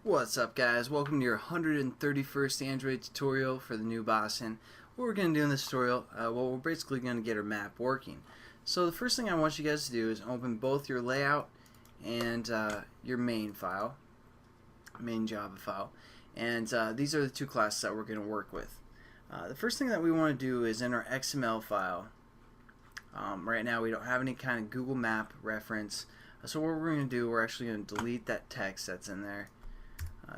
What's up, guys? Welcome to your 131st Android tutorial for the new Boston. What we're going to do in this tutorial, well, we're basically going to get our map working. So the first thing I want you guys to do is open both your layout and your main file, main Java file, and these are the two classes that we're going to work with. The first thing that we want to do is in our XML file. Right now we don't have any kind of Google Map reference, so what we're going to do, we're actually going to delete that text that's in there.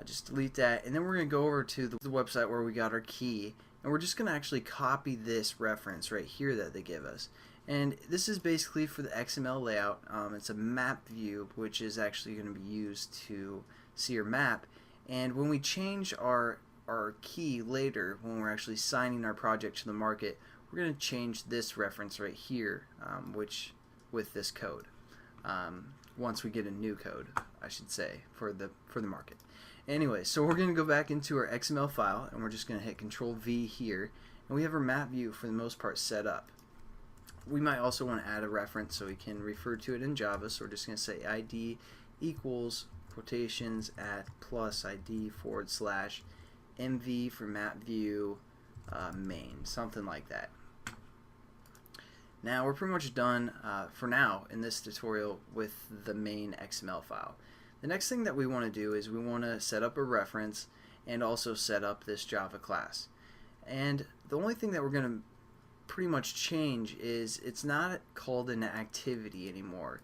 Just delete that, and then we're going to go over to the website where we got our key, and we're just going to actually copy this reference right here that they give us. And this is basically for the XML layout. It's a map view, which is actually going to be used to see your map. And when we change our key later, when we're actually signing our project to the market, we're going to change this reference right here, which with this code. Once we get a new code, I should say, for the market. Anyway, so we're going to go back into our XML file, and we're just going to hit Control V here, and we have our map view for the most part set up. We might also want to add a reference so we can refer to it in Java, so we're just going to say ID equals quotations at plus ID / MV for map view main, something like that. Now we're pretty much done for now in this tutorial with the main XML file. The next thing that we want to do is we want to set up a reference and also set up this Java class. And the only thing that we're going to pretty much change is it's not called an activity anymore.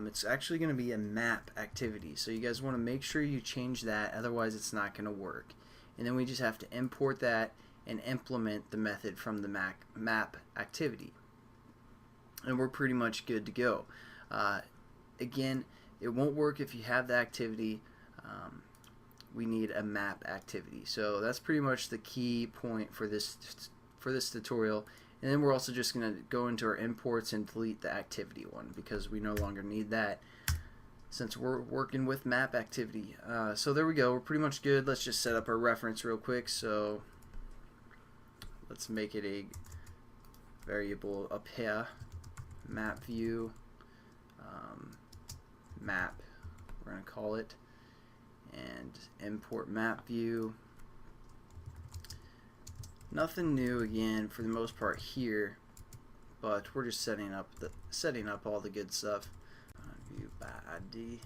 It's actually going to be a map activity. So you guys want to make sure you change that, otherwise it's not going to work. And then we just have to import that and implement the method from the map activity. And we're pretty much good to go. Again, it won't work if you have the activity. We need a map activity. So that's pretty much the key point for this tutorial. And then we're also just going to go into our imports and delete the activity one because we no longer need that since we're working with map activity. So there we go. We're pretty much good. Let's just set up our reference real quick. So let's make it a variable up here. Map view map, we're going to call it, and import map view. Nothing new again for the most part here, but we're just setting up all the good stuff. View by ID.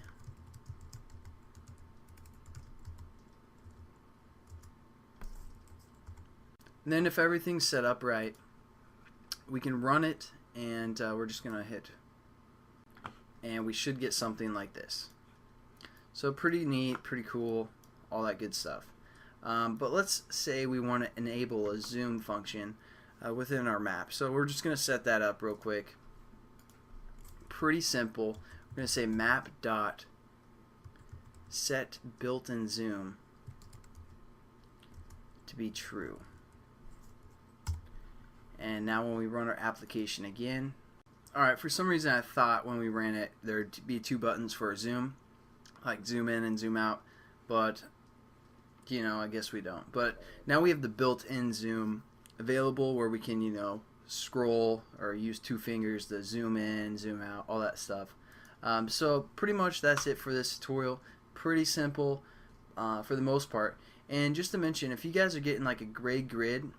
And then if everything's set up right, we can run it, and we're just going to hit, and we should get something like this. So pretty neat, pretty cool, all that good stuff. But let's say we want to enable a zoom function within our map. So we're just going to set that up real quick. Pretty simple. We're going to say map dot set built-in zoom to be true. And now when we run our application again, alright, for some reason I thought when we ran it there'd be two buttons for a zoom, like zoom in and zoom out, but you know, I guess we don't. But now we have the built-in zoom available where we can, you know, scroll or use two fingers to zoom in, zoom out, all that stuff. So pretty much that's it for this tutorial. Pretty simple for the most part. And just to mention, if you guys are getting like a gray grid,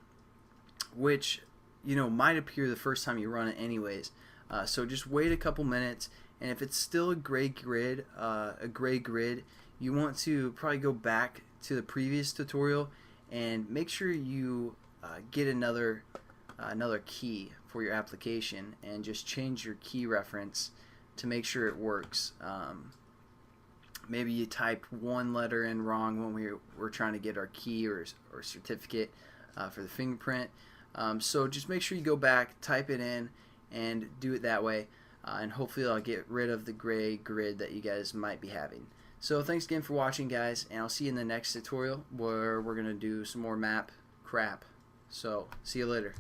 which you know might appear the first time you run it anyways, so just wait a couple minutes, and if it's still a gray grid, you want to probably go back to the previous tutorial and make sure you get another key for your application and just change your key reference to make sure it works. Maybe you typed one letter in wrong when we were trying to get our key or certificate for the fingerprint. So just make sure you go back, type it in, and do it that way, and hopefully I'll get rid of the gray grid that you guys might be having. So thanks again for watching, guys, and I'll see you in the next tutorial where we're going to do some more map crap. So see you later.